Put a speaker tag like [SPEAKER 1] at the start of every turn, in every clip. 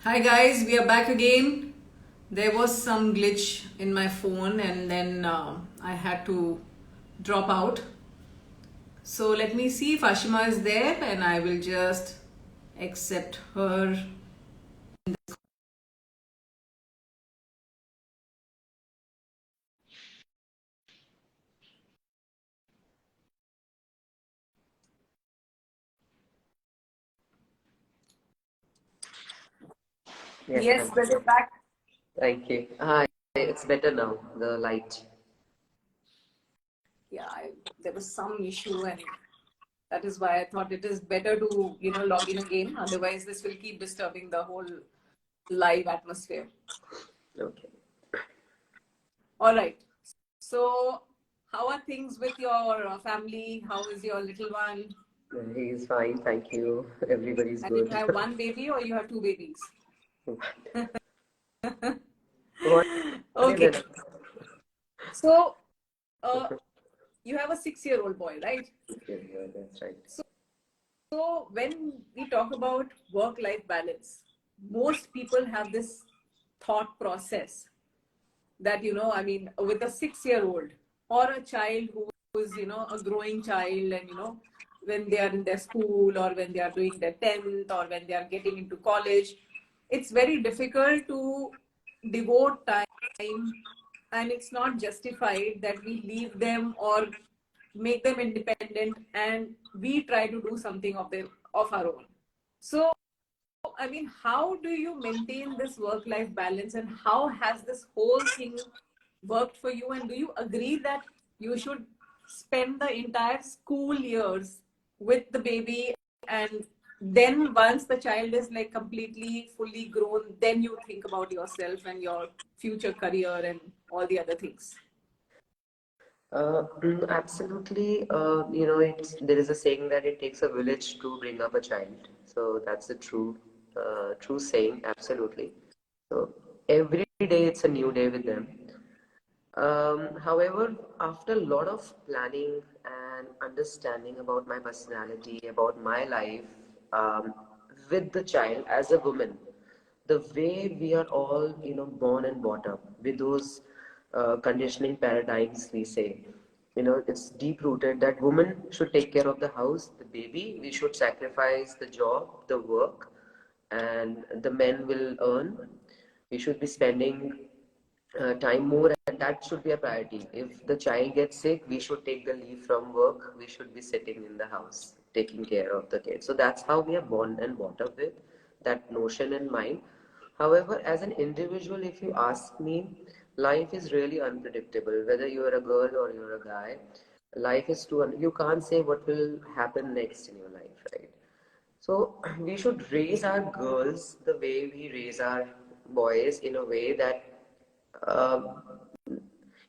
[SPEAKER 1] Hi guys, we are back again. There was some glitch in my phone and then I had to drop out. So let me see if Ashima is there and I will just accept her.
[SPEAKER 2] Yes,
[SPEAKER 1] Yes, we're back.
[SPEAKER 2] thank you. Hi, it's better now, the light.
[SPEAKER 1] Yeah, there was some issue and that is why I thought it is better to, log in again. Otherwise, this will keep disturbing the whole live atmosphere.
[SPEAKER 2] Okay.
[SPEAKER 1] All right. So, how are things with your family? How is your little one?
[SPEAKER 2] He's fine, thank you. Everybody's
[SPEAKER 1] And you
[SPEAKER 2] good.
[SPEAKER 1] have one baby or you have two babies?
[SPEAKER 2] What is
[SPEAKER 1] Okay.
[SPEAKER 2] it?
[SPEAKER 1] So, uh, you have a 6-year-old boy, right?
[SPEAKER 2] Yeah, that's right.
[SPEAKER 1] So, when we talk about work-life balance, most people have this thought process that, with a 6-year-old or a child who is, a growing child and, when they are in their school or when they are doing their 10th or when they are getting into college, it's very difficult to devote time, and it's not justified that we leave them or make them independent and we try to do something of our own. So how do you maintain this work life balance and how has this whole thing worked for you? And do you agree that you should spend the entire school years with the baby, and then once the child is like completely fully grown, then you think about yourself and your future career and all the other things?
[SPEAKER 2] Absolutely. There is a saying that it takes a village to bring up a child. So that's a true saying. Absolutely. So every day it's a new day with them. However, after a lot of planning and understanding about my personality, about my life, with the child as a woman, the way we are all, born and brought up with those conditioning paradigms, we say, it's deep rooted that woman should take care of the house, the baby, we should sacrifice the job, the work, and the men will earn. We should be spending time more, and that should be a priority. If the child gets sick, we should take the leave from work. We should be sitting in the house taking care of the kid. So that's how we are born and brought up with that notion in mind. However, as an individual, if you ask me, life is really unpredictable. Whether you're a girl or you're a guy, life is you can't say what will happen next in your life, right? So we should raise our girls the way we raise our boys, in a way that um,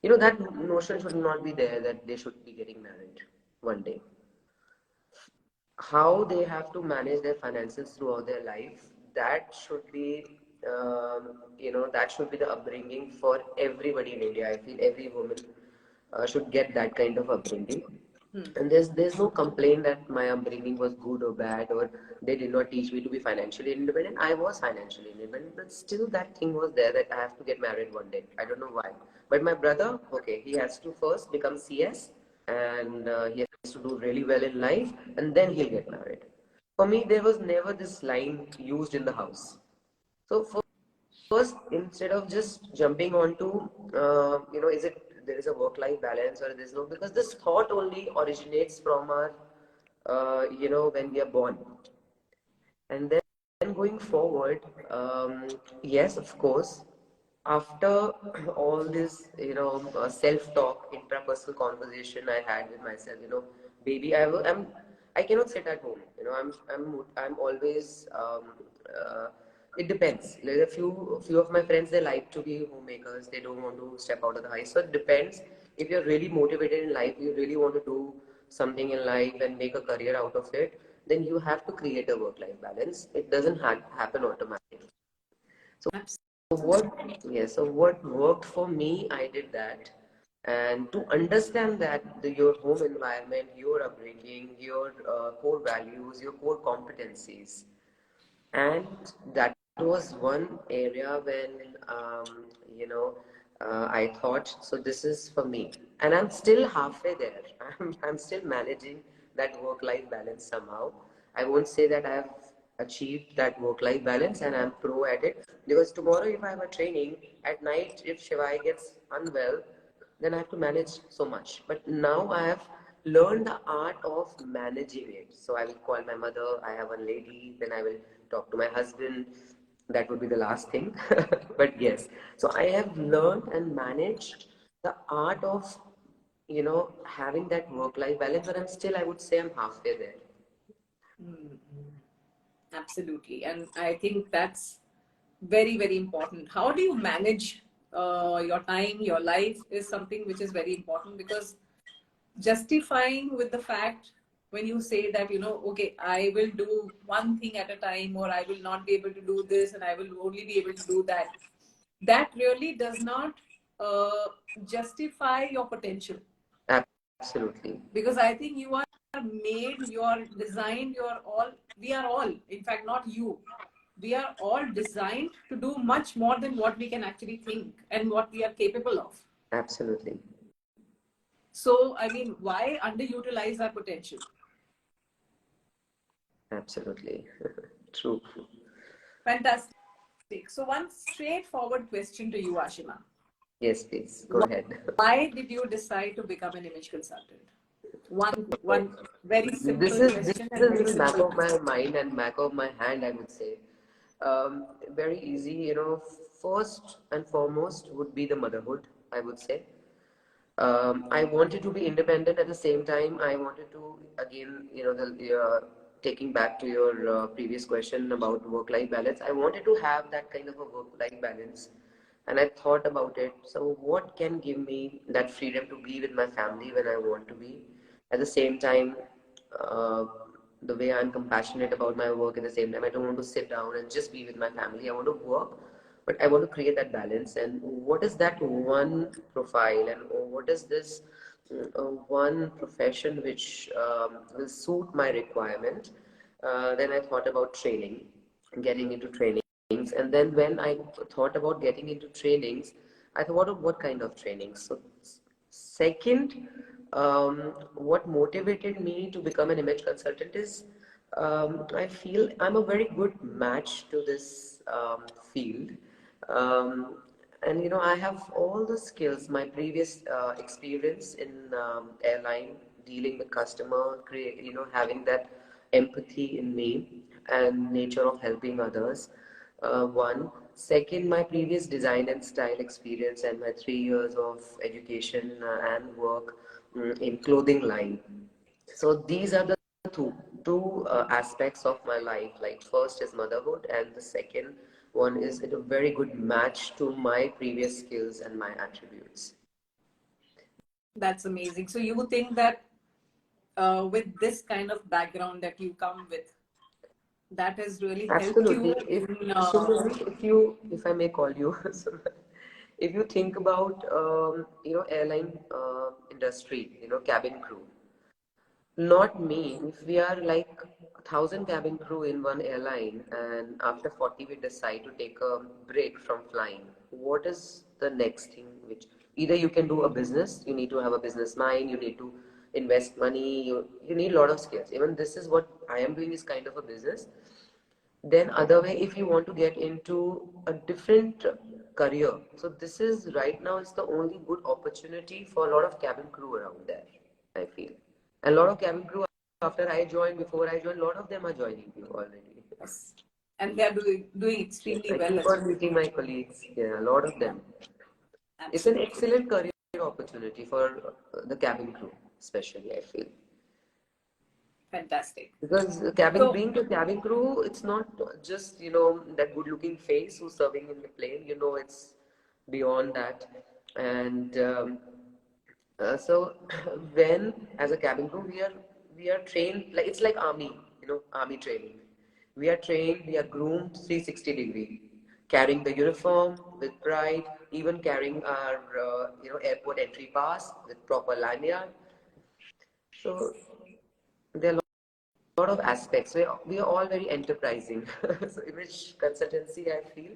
[SPEAKER 2] that notion should not be there, that they should be getting married one day. How they have to manage their finances throughout their life, that should be that should be the upbringing for everybody in India. I feel every woman should get that kind of upbringing. And there's no complaint that my upbringing was good or bad, or they did not teach me to be financially independent. I was financially independent, but still that thing was there that I have to get married one day. I don't know why. But my brother, okay, he has to first become CS, and he has to do really well in life, and then he'll get married. For me, there was never this line used in the house. So first, instead of just jumping onto, is it there is a work-life balance or there's no, because this thought only originates from our, when we are born. And then going forward, yes, of course, after all this, self-talk, intrapersonal conversation I had with myself, baby, I cannot sit at home. I'm always, uh, it depends. Like a few of my friends, they like to be homemakers. They don't want to step out of the house. So it depends. If you're really motivated in life, you really want to do something in life and make a career out of it, then you have to create a work-life balance. It doesn't happen automatically. So what, yes, so what worked for me, I did that. And to understand that your home environment, your upbringing, your core values, your core competencies, and that was one area when you know I thought, so this is for me, and I'm still halfway there. I'm still managing that work-life balance somehow. I won't say that I have achieved that work-life balance and I'm pro at it, because tomorrow if I have a training at night, if Shivai gets unwell, then I have to manage so much. But now I have learned the art of managing it. So I will call my mother, I have one lady, then I will talk to my husband. That would be the last thing. But yes, so I have learned and managed the art of, having that work-life balance, but I'm still, I would say I'm halfway there.
[SPEAKER 1] Mm, absolutely. And I think that's very, very important. How do you manage your time, your life is something which is very important, because justifying with the fact when you say that, okay, I will do one thing at a time, or I will not be able to do this and I will only be able to do that, that really does not uh, justify your potential.
[SPEAKER 2] Absolutely.
[SPEAKER 1] Because I think you are made, you are designed, you are all, we are all, in fact, not you, we are all designed to do much more than what we can actually think and what we are capable of.
[SPEAKER 2] Absolutely.
[SPEAKER 1] So, I mean, why underutilize our potential?
[SPEAKER 2] Absolutely. True.
[SPEAKER 1] Fantastic. So, one straightforward question to you, Ashima.
[SPEAKER 2] Yes, please. Go ahead.
[SPEAKER 1] Why did you decide to become an image consultant? One very
[SPEAKER 2] This
[SPEAKER 1] simple
[SPEAKER 2] is this
[SPEAKER 1] question and
[SPEAKER 2] is
[SPEAKER 1] very
[SPEAKER 2] in the back
[SPEAKER 1] simple
[SPEAKER 2] of my
[SPEAKER 1] answer.
[SPEAKER 2] mind and back of my hand, I would say. Very easy, first and foremost would be the motherhood, I would say. I wanted to be independent at the same time. I wanted to, again, taking back to your previous question about work-life balance, I wanted to have that kind of a work-life balance. And I thought about it. So, what can give me that freedom to be with my family when I want to be? At the same time, uh, the way I'm compassionate about my work, at the same time, I don't want to sit down and just be with my family. I want to work, but I want to create that balance. And what is that one profile, and what is this one profession which will suit my requirement? Then I thought about training, getting into trainings. And then when I thought about getting into trainings, I thought of what kind of trainings. So, second, what motivated me to become an image consultant is I feel I'm a very good match to this field. Um, and I have all the skills, my previous experience in airline, dealing with customer, having that empathy in me and nature of helping others. One. Second, my previous design and style experience and my 3 years of education and work in clothing line. So these are the two aspects of my life. Like, first is motherhood, and the second one is it a very good match to my previous skills and my attributes.
[SPEAKER 1] That's amazing. So, you think that with this kind of background that you come with, that has really helped
[SPEAKER 2] Absolutely.
[SPEAKER 1] you
[SPEAKER 2] If
[SPEAKER 1] in.
[SPEAKER 2] Sumit, if I may call you, Sumit, if you think about airline industry, cabin crew. Not me. If we are like 1,000 cabin crew in one airline, and after 40 we decide to take a break from flying, what is the next thing? Which either you can do a business, you need to have a business mind, you need to invest money, you need a lot of skills. Even this is what I am doing is kind of a business. Then other way, if you want to get into a different career, so this is right now is the only good opportunity for a lot of cabin crew around there, I feel. And a lot of cabin crew after I joined, before I joined, a lot of them are joining you already.
[SPEAKER 1] Yes. And they are doing
[SPEAKER 2] Yes,
[SPEAKER 1] extremely
[SPEAKER 2] I
[SPEAKER 1] well
[SPEAKER 2] keep
[SPEAKER 1] as
[SPEAKER 2] on
[SPEAKER 1] well.
[SPEAKER 2] meeting my colleagues. Yeah, a lot of them. It's an
[SPEAKER 1] Absolutely.
[SPEAKER 2] excellent career opportunity for the cabin crew, especially I feel.
[SPEAKER 1] Fantastic.
[SPEAKER 2] Because
[SPEAKER 1] So,
[SPEAKER 2] being a cabin crew, it's not just that good-looking face who's serving in the plane. It's beyond that, and so when as a cabin crew we are trained like it's like army, army training. We are trained, we are groomed 360-degree, carrying the uniform with pride, even carrying our airport entry pass with proper lanyard. So there are lot of aspects. We are all very enterprising. So image consultancy, I feel,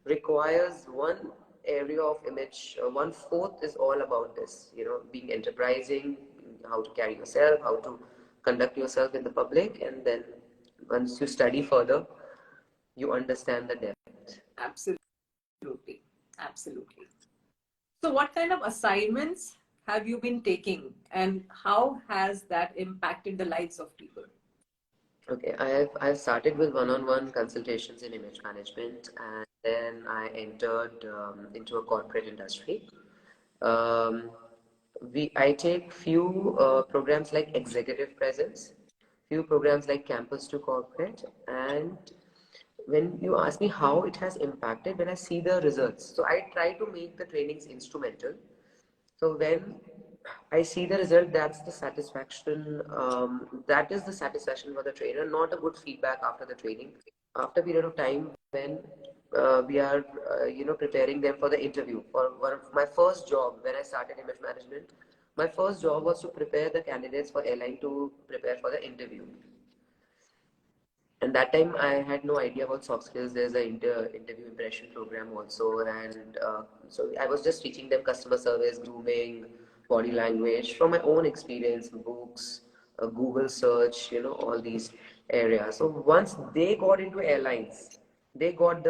[SPEAKER 2] requires one area of image. One fourth is all about this, being enterprising, how to carry yourself, how to conduct yourself in the public, and then once you study further, you understand the depth.
[SPEAKER 1] Absolutely. Absolutely. So, what kind of assignments have you been taking, and how has that impacted the lives of people?
[SPEAKER 2] Okay, I've started with one-on-one consultations in image management, and then I entered into a corporate industry. Um, I take few programs like executive presence, few programs like campus to corporate, and when you ask me how it has impacted, when I see the results, so I try to make the trainings instrumental. So when I see the result, that's the satisfaction. That is the satisfaction for the trainer, not a good feedback after the training. After a period of time, when we are, preparing them for the interview. For one of my first job, when I started image management, my first job was to prepare the candidates for airline to prepare for the interview. And that time I had no idea about soft skills. There's an interview impression program also, and so I was just teaching them customer service, grooming, body language from my own experience, books, Google search, all these areas. So once they got into airlines, they got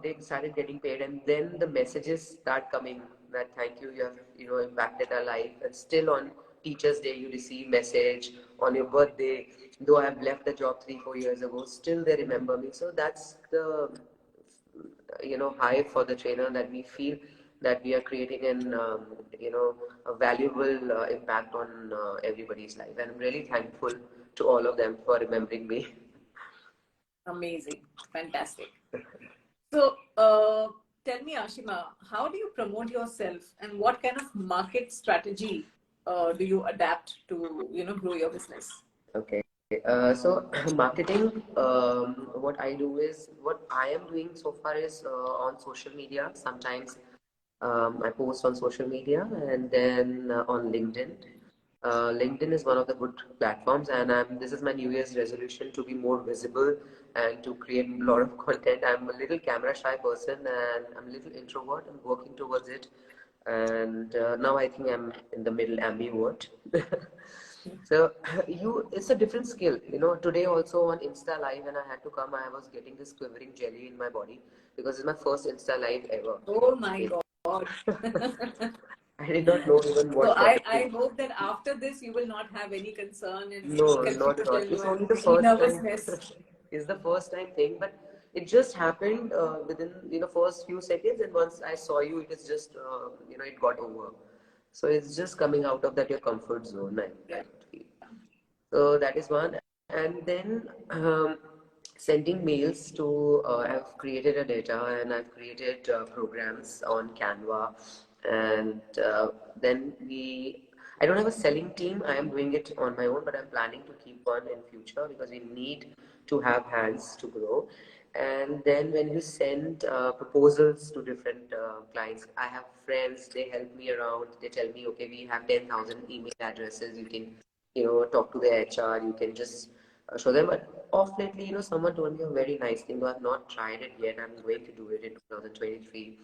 [SPEAKER 2] they started getting paid, and then the messages start coming that thank you, you have impacted our life. And still on Teachers Day you receive message, on your birthday, though I have left the job 3 4 years ago, still they remember me. So that's the high for the trainer, that we feel that we are creating an a valuable impact on everybody's life, and I'm really thankful to all of them for remembering me.
[SPEAKER 1] Amazing. Fantastic. So, tell me, Ashima, how do you promote yourself, and what kind of market strategy do you adapt to, grow your business?
[SPEAKER 2] Okay. So marketing, what I do is, what I am doing so far is on social media. Sometimes I post on social media, and then on LinkedIn. LinkedIn is one of the good platforms, and this is my New Year's resolution, to be more visible and to create a lot of content. I'm a little camera shy person, and I'm a little introvert. I'm working towards it, and now I think I'm in the middle ambivert. So it's a different skill. Today also on Insta Live, when I had to come, I was getting this quivering jelly in my body because it's my first Insta Live ever.
[SPEAKER 1] Oh my God.
[SPEAKER 2] I did not know even
[SPEAKER 1] So
[SPEAKER 2] what topic
[SPEAKER 1] I
[SPEAKER 2] to.
[SPEAKER 1] hope that after this you will not have any concern and any
[SPEAKER 2] No, not at all.
[SPEAKER 1] confusion
[SPEAKER 2] It's
[SPEAKER 1] or
[SPEAKER 2] only the
[SPEAKER 1] any
[SPEAKER 2] first time.
[SPEAKER 1] nervousness.
[SPEAKER 2] It's the first time thing, but it just happened within first few seconds, and once I saw you, it is just it got over. So it's just coming out of that your comfort zone. I
[SPEAKER 1] Yeah.
[SPEAKER 2] feel. So that is one. And then sending mails to, I've created a data, and I've created programs on Canva. And then I don't have a selling team. I am doing it on my own, but I'm planning to keep one in future because we need to have hands to grow. And then when you send proposals to different clients, I have friends, they help me around. They tell me, okay, we have 10,000 email addresses. You can talk to the HR, you can just show them. But off lately, someone told me a very nice thing, though I've not tried it yet. I'm going to do it in 2023.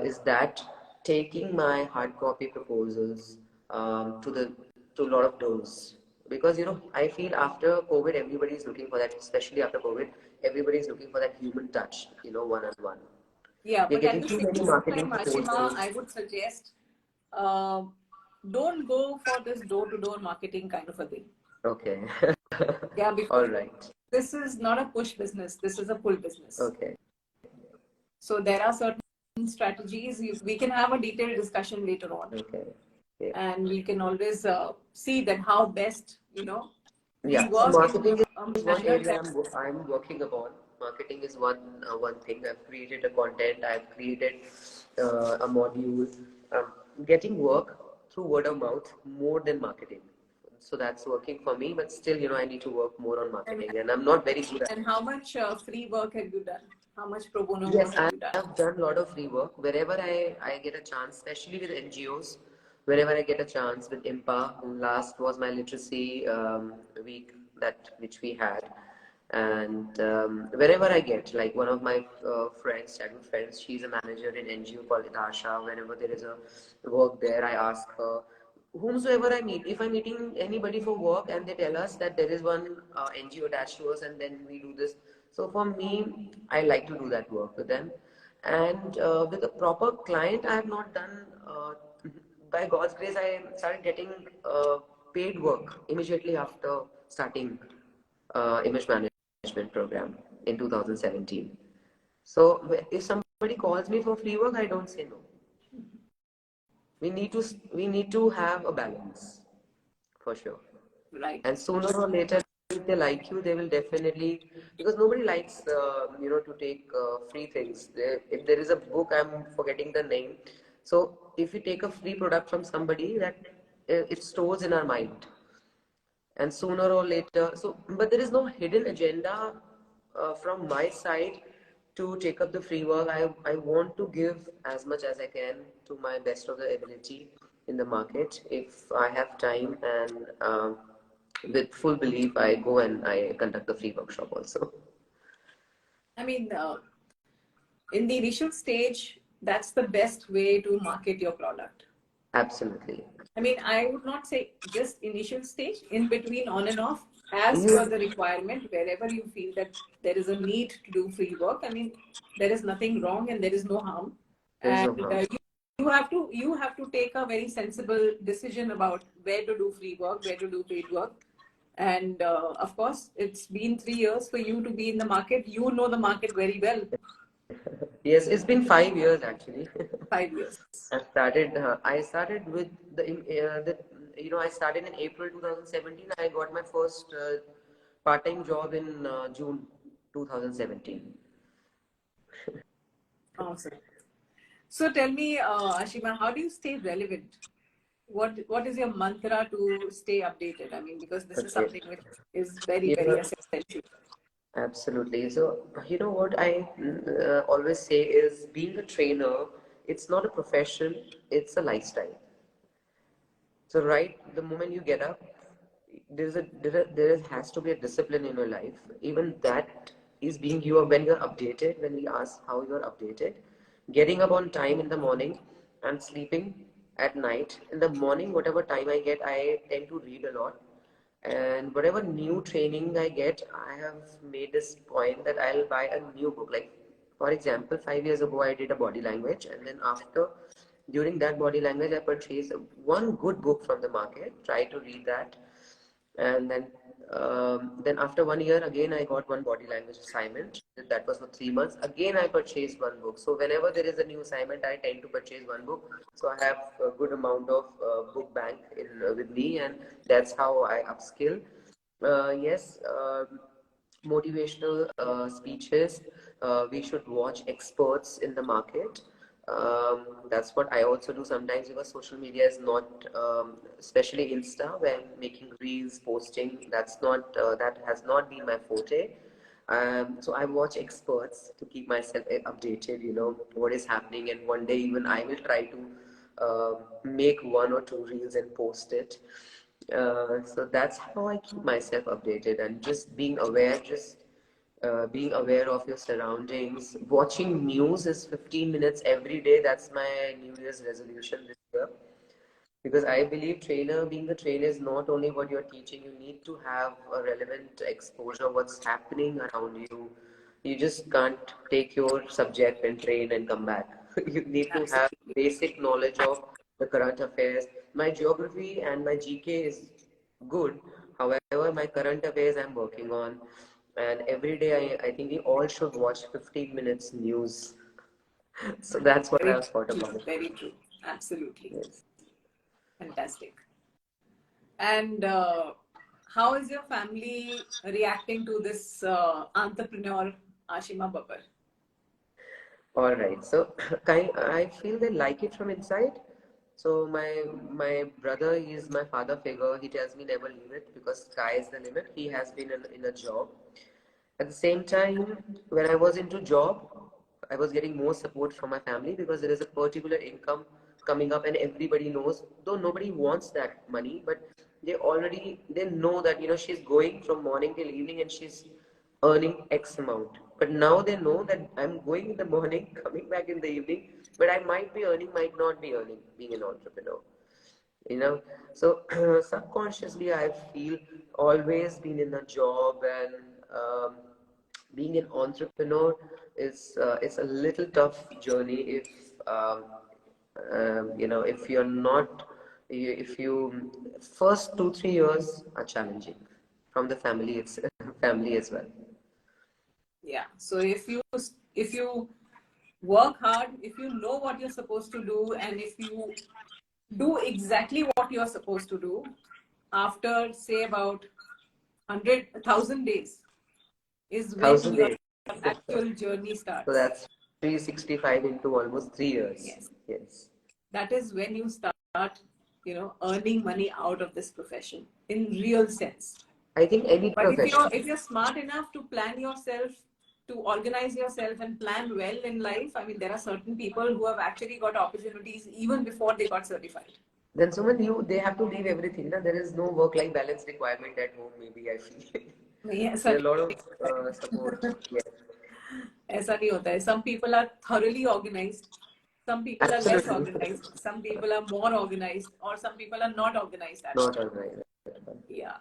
[SPEAKER 2] Is that taking my hard copy proposals to a lot of doors? Because I feel after COVID, everybody is looking for that. Especially after COVID, everybody is looking for that human touch, one on one.
[SPEAKER 1] Yeah,
[SPEAKER 2] We're
[SPEAKER 1] but at
[SPEAKER 2] getting
[SPEAKER 1] the
[SPEAKER 2] too
[SPEAKER 1] same
[SPEAKER 2] many marketing
[SPEAKER 1] time, Ashima,
[SPEAKER 2] proposals.
[SPEAKER 1] I would suggest uh, don't go for this door-to-door marketing kind of a thing.
[SPEAKER 2] Okay.
[SPEAKER 1] Yeah,
[SPEAKER 2] All
[SPEAKER 1] because
[SPEAKER 2] right.
[SPEAKER 1] this is not a push business. This is a pull business.
[SPEAKER 2] Okay.
[SPEAKER 1] So there are certain strategies. We can have a detailed discussion later on,
[SPEAKER 2] Okay. Yeah.
[SPEAKER 1] and we can always see that how best we
[SPEAKER 2] Yeah. So
[SPEAKER 1] work in
[SPEAKER 2] marketing
[SPEAKER 1] a
[SPEAKER 2] is one
[SPEAKER 1] manner
[SPEAKER 2] area
[SPEAKER 1] that.
[SPEAKER 2] I'm working upon. Marketing is one thing. I've created a content. I've created a module. Um, Getting work through word of mouth more than marketing. So that's working for me. But still, I need to work more on
[SPEAKER 1] And,
[SPEAKER 2] marketing, and I'm not very good at.
[SPEAKER 1] and how much free work have you done? How much pro bono
[SPEAKER 2] Yes,
[SPEAKER 1] work have
[SPEAKER 2] I
[SPEAKER 1] you done?
[SPEAKER 2] have done a lot of free work wherever I get a chance, especially with NGOs. Whenever I get a chance with IMPA, last was my literacy week. that which we had. And wherever I get, like one of my friends, childhood friends, she's a manager in NGO called Idasha. Whenever there is a work there, I ask her, whomsoever I meet, if I'm meeting anybody for work and they tell us that there is one NGO attached to us and then we do this. So for me, I like to do that work with them. And with a proper client, I have not done. By God's grace, I started getting paid work immediately after starting image management program in 2017. So if somebody calls me for free work, I don't say no. We need to have a balance for sure.
[SPEAKER 1] Right.
[SPEAKER 2] And sooner or later, if they like you, they will definitely, because nobody likes to take free things. If there is a book, I'm forgetting the name. So if you take a free product from somebody, that it stores in our mind, and sooner or later, so but there is no hidden agenda from my side to take up the free work. I want to give as much as I can to my best of the ability in the market. If I have time, and with full belief, I go and I conduct the free workshop also.
[SPEAKER 1] I mean, in the initial stage, that's the best way to market your product.
[SPEAKER 2] Absolutely.
[SPEAKER 1] I mean, I would not say just initial stage, in between, on and off, as
[SPEAKER 2] You,
[SPEAKER 1] per the requirement, wherever you feel that there is a need to do free work. I mean, there is nothing wrong and there is no harm.
[SPEAKER 2] there is
[SPEAKER 1] And
[SPEAKER 2] no harm.
[SPEAKER 1] you have to take a very sensible decision about where to do free work, where to do paid work. And of course, it's been 3 years for you to be in the market. You know the market very well.
[SPEAKER 2] Yes, it's been 5 years actually.
[SPEAKER 1] 5 years.
[SPEAKER 2] I started with I started in April 2017. I got my first part-time job in June 2017.
[SPEAKER 1] Awesome. So tell me, Ashima, how do you stay relevant? What is your mantra to stay updated? I mean, because this is
[SPEAKER 2] Okay.
[SPEAKER 1] something which is very,
[SPEAKER 2] You
[SPEAKER 1] very
[SPEAKER 2] know,
[SPEAKER 1] essential.
[SPEAKER 2] absolutely. So, you know what I always say is being a trainer, it's not a profession, it's a lifestyle. So right the moment you get up, has to be a discipline in your life. Even that is being you are when you're updated. When we ask how you're updated, getting up on time in the morning and sleeping at night. In the morning, whatever time I get, I tend to read a lot. And whatever new training I get, I have made this point that I'll buy a new book. Like, for example, 5 years ago, I did a body language, and then during that body language, I purchased one good book from the market, try to read that, and then after 1 year, again, I got one body language assignment. That was for 3 months. Again, I purchased one book. So whenever there is a new assignment, I tend to purchase one book. So I have a good amount of book bank with me, and that's how I upskill. Yes, motivational speeches. We should watch experts in the market. That's what I also do sometimes, because social media is not, especially Insta, when making reels, posting. That has not been my forte. So I watch experts to keep myself updated. You know what is happening, and one day even I will try to make one or two reels and post it. So that's how I keep myself updated, and just being aware of your surroundings. Watching news is 15 minutes every day. That's my New Year's resolution this year. Because I believe being a trainer is not only what you're teaching, you need to have a relevant exposure, what's happening around you. You just can't take your subject and train and come back. You need to have
[SPEAKER 1] Absolutely.
[SPEAKER 2] basic knowledge of the current affairs. My geography and my GK is good. However, my current affairs I'm working on. And every day I think we all should watch 15 minutes news. So that's what
[SPEAKER 1] Very
[SPEAKER 2] I've thought
[SPEAKER 1] true.
[SPEAKER 2] about it.
[SPEAKER 1] Very true. Absolutely.
[SPEAKER 2] Yes.
[SPEAKER 1] Fantastic. And how is your family reacting to this entrepreneur, Ashima Babbar?
[SPEAKER 2] All right. So I feel they like it from inside. So my brother is my father figure. He tells me never leave it, because sky is the limit. He has been in a job. At the same time, when I was into job, I was getting more support from my family, because there is a particular income coming up, and everybody knows, though nobody wants that money, but they know that she's going from morning till evening and she's earning X amount. But now they know that I'm going in the morning, coming back in the evening, but I might be earning, might not be earning, being an entrepreneur. you know so subconsciously I feel always been in a job, and being an entrepreneur is a little tough journey if you're not if you first 2 3 years are challenging from the family, it's family as well.
[SPEAKER 1] Yeah. So if you work hard, if you know what you're supposed to do, and if you do exactly what you're supposed to do, after say about 100,000 days is when
[SPEAKER 2] Thousand
[SPEAKER 1] your
[SPEAKER 2] days.
[SPEAKER 1] actual journey
[SPEAKER 2] So
[SPEAKER 1] starts.
[SPEAKER 2] that's 365 into almost 3 years.
[SPEAKER 1] Yes.
[SPEAKER 2] Yes.
[SPEAKER 1] That is when you start, earning money out of this profession in real sense.
[SPEAKER 2] I think any
[SPEAKER 1] But if
[SPEAKER 2] profession.
[SPEAKER 1] you're smart enough to plan yourself, to organize yourself and plan well in life, I mean, there are certain people who have actually got opportunities even before they got certified.
[SPEAKER 2] Then Suman, they have to leave everything. Na? There is no work-life balance requirement at home. Maybe I feel
[SPEAKER 1] Yes,
[SPEAKER 2] there are a lot of support. Yes,
[SPEAKER 1] ऐसा नहीं होता है. Some people are thoroughly organized. Some people are less
[SPEAKER 2] absolutely
[SPEAKER 1] organized. Some people are more organized, or some people are not organized at
[SPEAKER 2] not
[SPEAKER 1] all.
[SPEAKER 2] organized.
[SPEAKER 1] Yeah.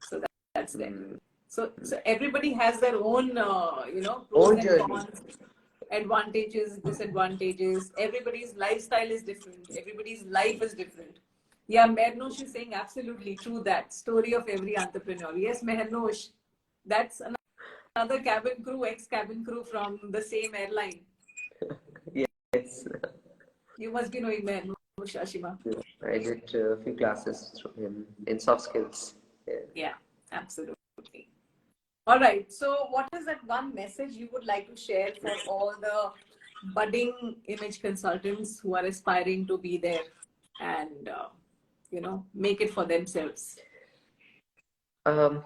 [SPEAKER 1] So that's there.
[SPEAKER 2] Mm.
[SPEAKER 1] So everybody has their own, pros
[SPEAKER 2] Own
[SPEAKER 1] and
[SPEAKER 2] journey.
[SPEAKER 1] cons, advantages, disadvantages. Everybody's lifestyle is different. Everybody's life is different. Yeah, Mehernosh is saying absolutely true that. Story of every entrepreneur. Yes, Mehernosh. That's another cabin crew, ex-cabin crew from the same airline.
[SPEAKER 2] Yes,
[SPEAKER 1] You must be knowing Mehernosh, Ashima.
[SPEAKER 2] I did a few classes through him in soft skills. Yeah.
[SPEAKER 1] Yeah, absolutely. All right. So, what is that one message you would like to share for all the budding image consultants who are aspiring to be there and, make it for themselves?
[SPEAKER 2] Um,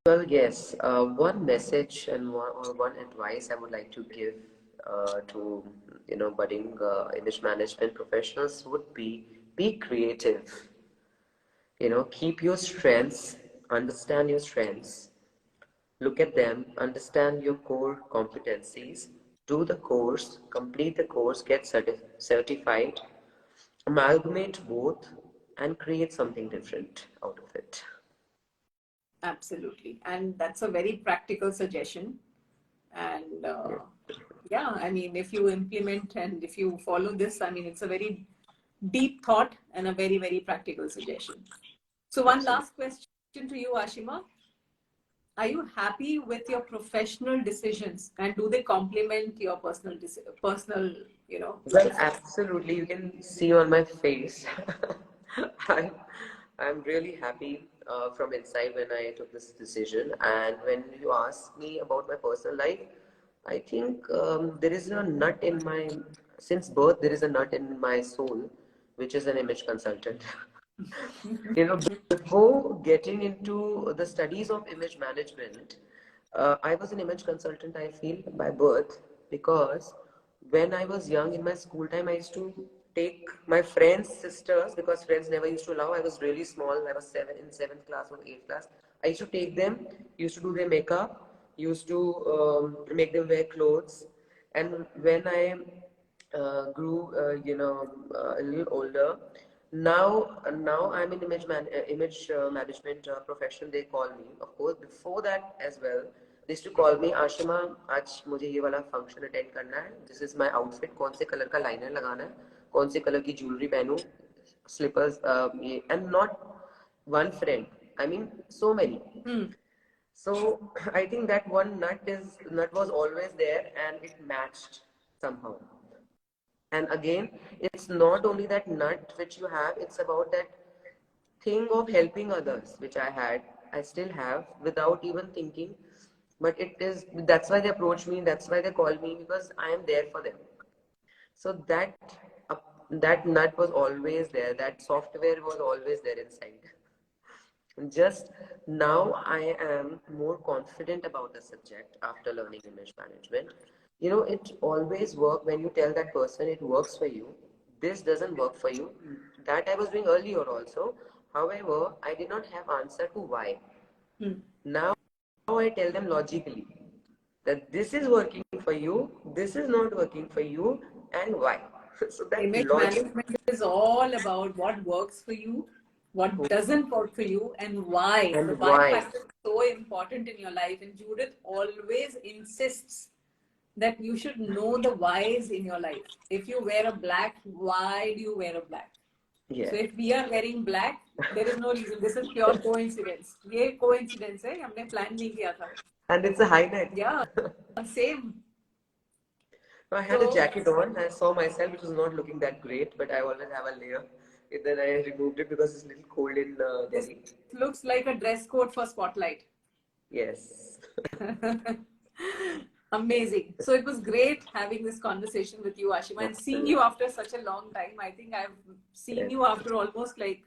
[SPEAKER 2] well, yes. One message and one advice I would like to give to budding image management professionals would be creative. Keep your strengths, understand your strengths, look at them, understand your core competencies, do the course, complete the course, get certified, amalgamate both, and create something different out of it.
[SPEAKER 1] Absolutely. And that's a very practical suggestion. And
[SPEAKER 2] Yeah.
[SPEAKER 1] yeah, I mean, if you implement and if you follow this, I mean, it's a very deep thought and a very, very practical suggestion. So, one
[SPEAKER 2] Absolutely.
[SPEAKER 1] last question to you, Ashima. Are you happy with your professional decisions, and do they complement your personal,
[SPEAKER 2] Well,
[SPEAKER 1] decisions?
[SPEAKER 2] absolutely. You can see on my face. I'm, I'm really happy from inside when I took this decision. And when you ask me about my personal life, I think there is a nut in since birth, there is a nut in my soul, which is an image consultant. you know, Before getting into the studies of image management, I was an image consultant, I feel, by birth, because when I was young in my school time, I used to take my friends' sisters, because friends never used to allow. I was really small. I was in seventh class or eighth class. I used to take them, used to do their makeup, used to make them wear clothes. And when I grew, a little older, now I'm in image management profession. They call me. Of course, before that as well, they used to call me, Ashima, आज मुझे ये वाला function attend करना है. This is my outfit. कौन से color का liner लगाना है? कौन से color की jewelry पहनूं? Slippers. And not one friend. I mean, so many. So I think that one nut was always there, and it matched somehow. And again, it's not only that nut which you have, it's about that thing of helping others, which I still have without even thinking. But that's why they approach me, that's why they call me, because I am there for them. So uh, that nut was always there, that software was always there inside. Just now, I am more confident about the subject after learning image management. It always works when you tell that person it works for you. This doesn't work for you. That I was doing earlier also. However, I did not have answer to why.
[SPEAKER 1] Hmm.
[SPEAKER 2] Now I tell them logically that this is working for you, this is not working for you, and why. So that
[SPEAKER 1] Image
[SPEAKER 2] logic
[SPEAKER 1] management is all about what works for you, what doesn't work for you, and why. The
[SPEAKER 2] and
[SPEAKER 1] why
[SPEAKER 2] why.
[SPEAKER 1] factor is so important in your life. And Judith always insists that you should know the whys in your life. If you wear a black, why do you wear a black?
[SPEAKER 2] Yeah.
[SPEAKER 1] So if we are wearing black, there is no reason. This is pure coincidence. ये coincidence है, हमने plan नहीं किया था.
[SPEAKER 2] And it's a highlight.
[SPEAKER 1] Yeah, same.
[SPEAKER 2] I had a
[SPEAKER 1] So
[SPEAKER 2] jacket on. I saw myself, it was not looking that great, but I always have a layer. And then I removed it because it's a little cold in
[SPEAKER 1] this
[SPEAKER 2] Delhi.
[SPEAKER 1] looks like a dress code for Spotlight.
[SPEAKER 2] Yes.
[SPEAKER 1] Amazing. So it was great having this conversation with you, Ashima, and seeing you after such a long time. I think I've seen
[SPEAKER 2] Yes.
[SPEAKER 1] you after almost like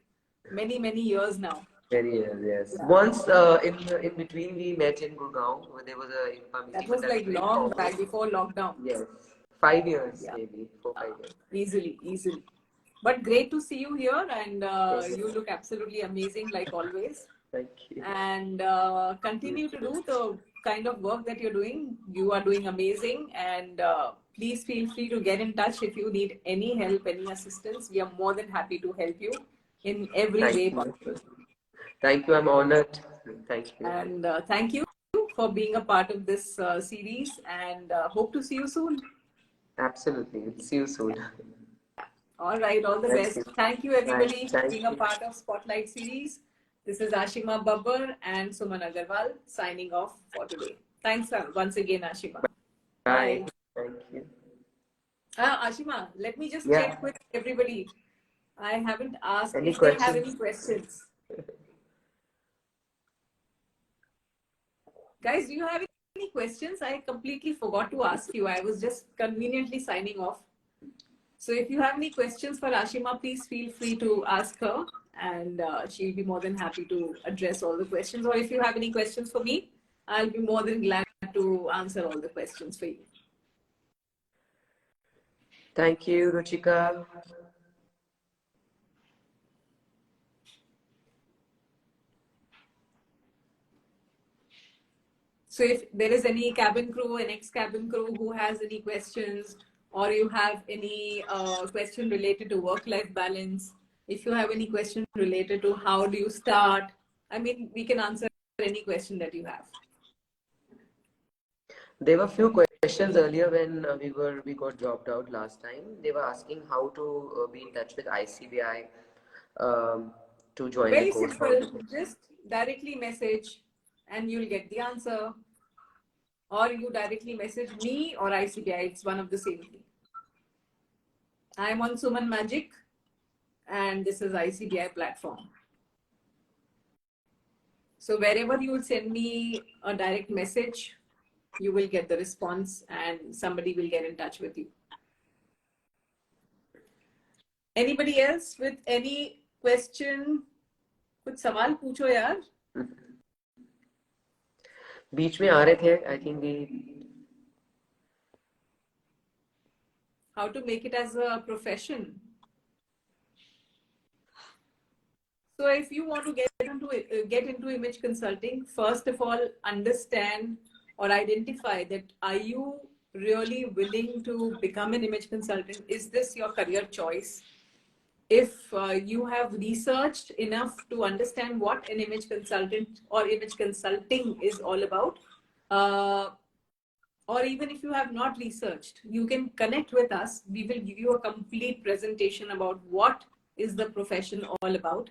[SPEAKER 1] many, many years now.
[SPEAKER 2] Many years, yes.
[SPEAKER 1] Yeah.
[SPEAKER 2] Once in between we met in Gurgaon, where there was a infra
[SPEAKER 1] That
[SPEAKER 2] meeting, but
[SPEAKER 1] was
[SPEAKER 2] that's
[SPEAKER 1] like
[SPEAKER 2] very
[SPEAKER 1] long
[SPEAKER 2] formal.
[SPEAKER 1] back before lockdown.
[SPEAKER 2] Yes. 5 years,
[SPEAKER 1] Yeah.
[SPEAKER 2] maybe. 4, 5 years.
[SPEAKER 1] Easily, easily. But great to see you here, and
[SPEAKER 2] Yes.
[SPEAKER 1] you look absolutely amazing, like always.
[SPEAKER 2] Thank you.
[SPEAKER 1] And continue to do the kind of work that you're doing. You are doing amazing, and please feel free to get in touch if you need any help, any assistance. We are more than happy to help you in every
[SPEAKER 2] Thank
[SPEAKER 1] way
[SPEAKER 2] you.
[SPEAKER 1] possible.
[SPEAKER 2] Thank you. I'm honored. Thank you.
[SPEAKER 1] And thank you for being a part of this series, and hope to see you soon.
[SPEAKER 2] Absolutely. See you soon.
[SPEAKER 1] All right, all the
[SPEAKER 2] Thank you.
[SPEAKER 1] best. Thank you,
[SPEAKER 2] Bye.
[SPEAKER 1] everybody, for
[SPEAKER 2] Thank
[SPEAKER 1] being a
[SPEAKER 2] you.
[SPEAKER 1] part of Spotlight series. This is Ashima Babbar and Suman Agarwal signing off for today. Thanks once again, Ashima.
[SPEAKER 2] Bye.
[SPEAKER 1] Bye.
[SPEAKER 2] Thank you.
[SPEAKER 1] Ashima, let me just
[SPEAKER 2] Yeah.
[SPEAKER 1] check with everybody. I haven't asked
[SPEAKER 2] Any
[SPEAKER 1] if they have
[SPEAKER 2] questions?
[SPEAKER 1] any questions. Guys, do you have any questions? I completely forgot to ask you. I was just conveniently signing off. So if you have any questions for Ashima, please feel free to ask her, and she'll be more than happy to address all the questions. Or if you have any questions for me, I'll be more than glad to answer all the questions for you.
[SPEAKER 2] Thank you, Ruchika.
[SPEAKER 1] So if there is any cabin crew, an ex-cabin crew who has any questions, or you have any question related to work-life balance, if you have any question related to how do you start, I mean, we can answer any question that you have.
[SPEAKER 2] There were few questions earlier when we got dropped out last time. They were asking how to be in touch with ICBI to join the
[SPEAKER 1] Very
[SPEAKER 2] course.
[SPEAKER 1] simple. Just directly message and you'll get the answer. Or you directly message me or ICBI. It's one of the same thing. I'm on Suman Magic and this is ICBI platform. So wherever you will send me a direct message, you will get the response and somebody will get in touch with you. Anybody else with any question? कुछ सवाल पूछो यार.
[SPEAKER 2] बीच में आ रहे थे. I think we.
[SPEAKER 1] How to make it as a profession? So if you want to get into image consulting, first of all, understand or identify that are you really willing to become an image consultant? Is this your career choice? If you have researched enough to understand what an image consultant or image consulting is all about, or even if you have not researched, you can connect with us. We will give you a complete presentation about what is the profession all about.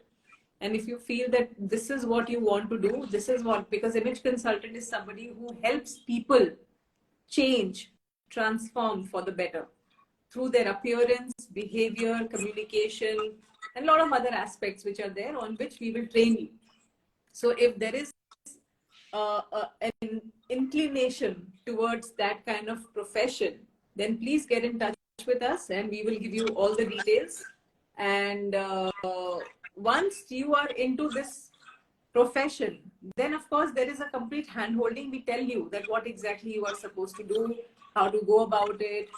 [SPEAKER 1] And if you feel that this is what you want to do, this is what, because image consultant is somebody who helps people change, transform for the better through their appearance, behavior, communication, and a lot of other aspects which are there on which we will train you. So if there is an inclination towards that kind of profession, then please get in touch with us and we will give you all the details. And once you are into this profession, then of course there is a complete hand-holding. We tell you that what exactly you are supposed to do, how to go about it.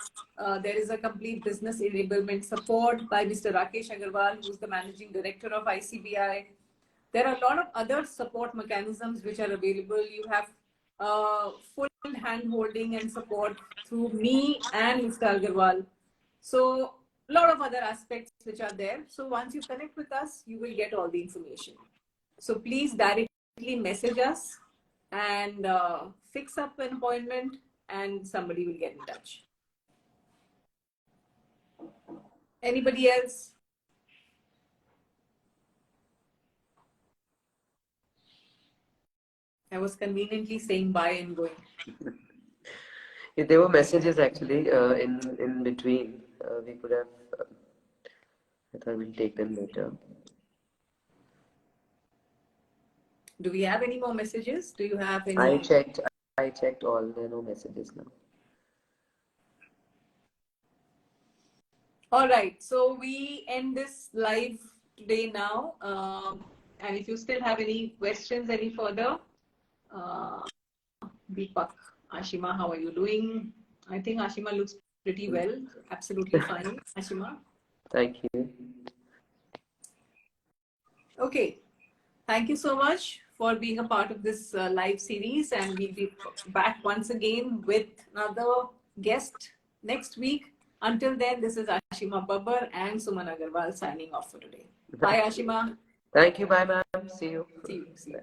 [SPEAKER 1] There is a complete business enablement support by Mr. Rakesh Agarwal, who's the managing director of ICBI. There are a lot of other support mechanisms which are available. You have full hand-holding and support through me and Mr. Agarwal. So a lot of other aspects which are there. So once you connect with us, you will get all the information. So please directly message us and fix up an appointment, and somebody will get in touch. Anybody else? I was conveniently saying bye and going.
[SPEAKER 2] There were messages actually in between. We could have. I thought we'll take them later.
[SPEAKER 1] Do we have any more messages? Do you have any?
[SPEAKER 2] I checked all. There are no messages now.
[SPEAKER 1] All right. So we end this live today now. And if you still have any questions, any further, Deepak, Ashima, how are you doing? I think Ashima looks pretty well. Absolutely fine, Ashima.
[SPEAKER 2] Thank you.
[SPEAKER 1] Okay. Thank you so much for being a part of this live series, and we'll be back once again with another guest next week. Until then, this is Ashima Babbar and Suman Agarwal signing off for today. Bye, Ashima.
[SPEAKER 2] Thank you. Bye, ma'am. See you.
[SPEAKER 1] See you.